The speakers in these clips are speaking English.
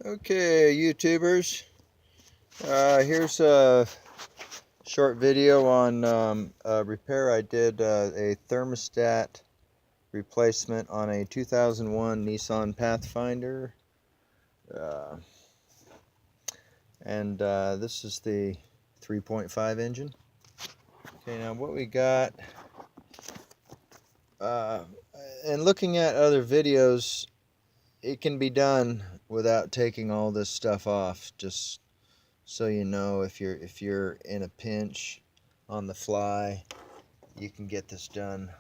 Okay, YouTubers, here's a short video on a repair I did, a thermostat replacement on a 2001 Nissan Pathfinder, uh, and this is the 3.5 engine. Okay, now what we got, and looking at other videos, it can be done without taking all this stuff off, just so you know, if you're in a pinch on the fly, you can get this done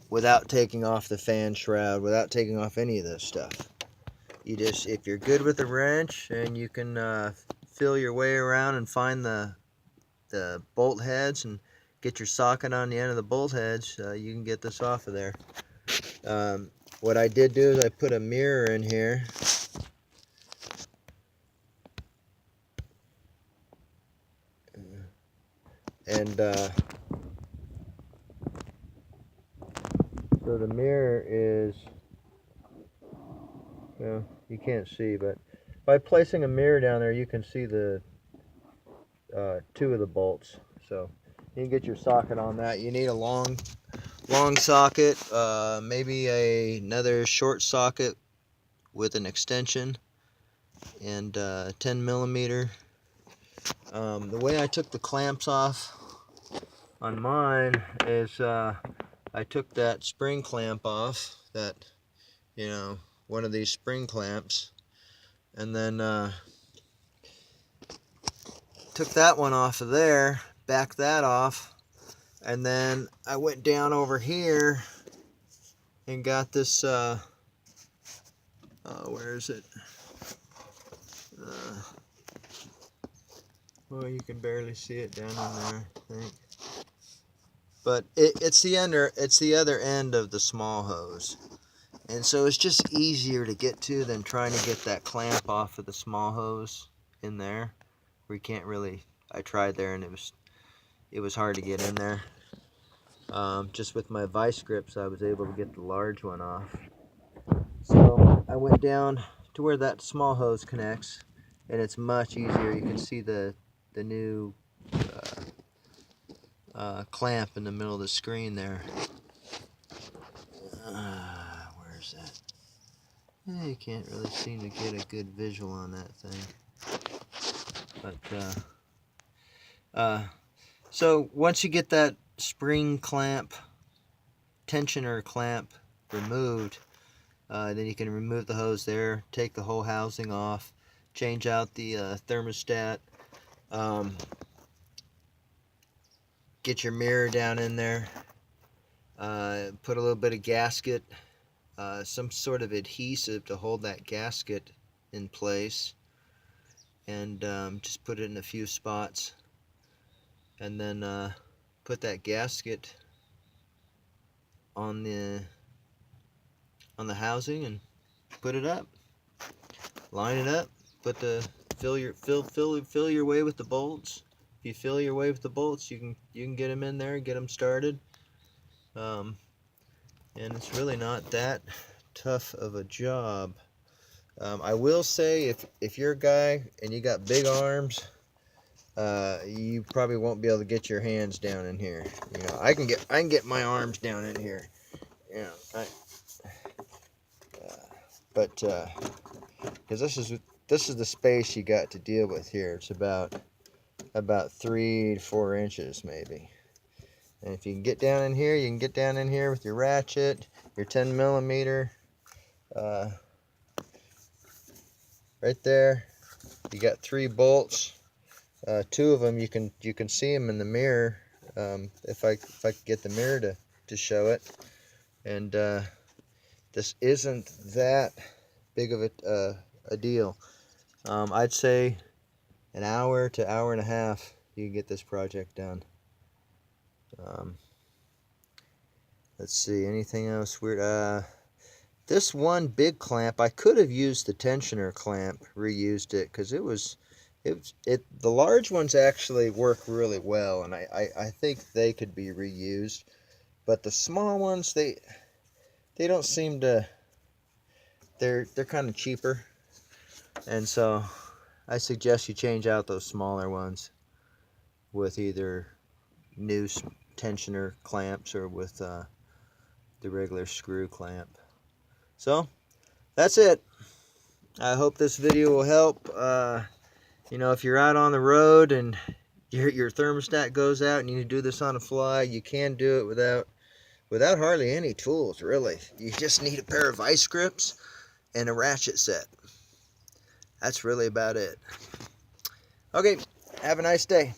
without taking off the fan shroud, without taking off any of this stuff. You just, if you're good with a wrench and you can feel your way around and find the bolt heads and get your socket on the end of the bolt heads, you can get this off of there. What I did do is I put a mirror in here. And so the mirror is, well, you can't see, but by placing a mirror down there, you can see the two of the bolts. So you can get your socket on that. You need a long socket, maybe another short socket with an extension, and 10 millimeter. The way I took the clamps off on mine is I took that spring clamp off, that, you know, one of these spring clamps, and then took that one off of there, backed that off, and then I went down over here and got this, where is it? Well, you can barely see it down in there, I think. But it's the other end of the small hose. And so it's just easier to get to than trying to get that clamp off of the small hose in there, where you can't really, I tried there and it was hard to get in there. Just with my vise grips, I was able to get the large one off. So I went down to where that small hose connects, and it's much easier. You can see the new clamp in the middle of the screen there. Where's that? You can't really seem to get a good visual on that thing. But so once you get that spring clamp, tensioner clamp removed, then you can remove the hose there, take the whole housing off, change out the thermostat, get your mirror down in there, put a little bit of gasket, some sort of adhesive to hold that gasket in place, and just put it in a few spots, and then put that gasket on the housing and put it up, line it up, fill your way with the bolts. If you fill your way with the bolts, you can get them in there, get them started, and it's really not that tough of a job. I will say, if you're a guy and you got big arms, you probably won't be able to get your hands down in here. You know, I can get my arms down in here. You know, because this is the space you got to deal with here. It's about 3 to 4 inches maybe. And if you can get down in here, you can get down in here with your ratchet, your 10 millimeter. Right there, you got 3 bolts. 2 of them you can see them in the mirror. If I could get the mirror to show it. And this isn't that big of a deal. I'd say an hour to hour and a half you can get this project done. Let's see, anything else weird? This one big clamp, I could have used the tensioner clamp, reused it, because the large ones actually work really well, and I think they could be reused. But the small ones, they don't seem to, they're kind of cheaper, and so I suggest you change out those smaller ones with either new tensioner clamps or with the regular screw clamp. So that's it. I hope this video will help. You know, if you're out on the road and your thermostat goes out and you do this on the fly, you can do it without hardly any tools, really. You just need a pair of vice grips and a ratchet set. That's really about it. Okay, have a nice day.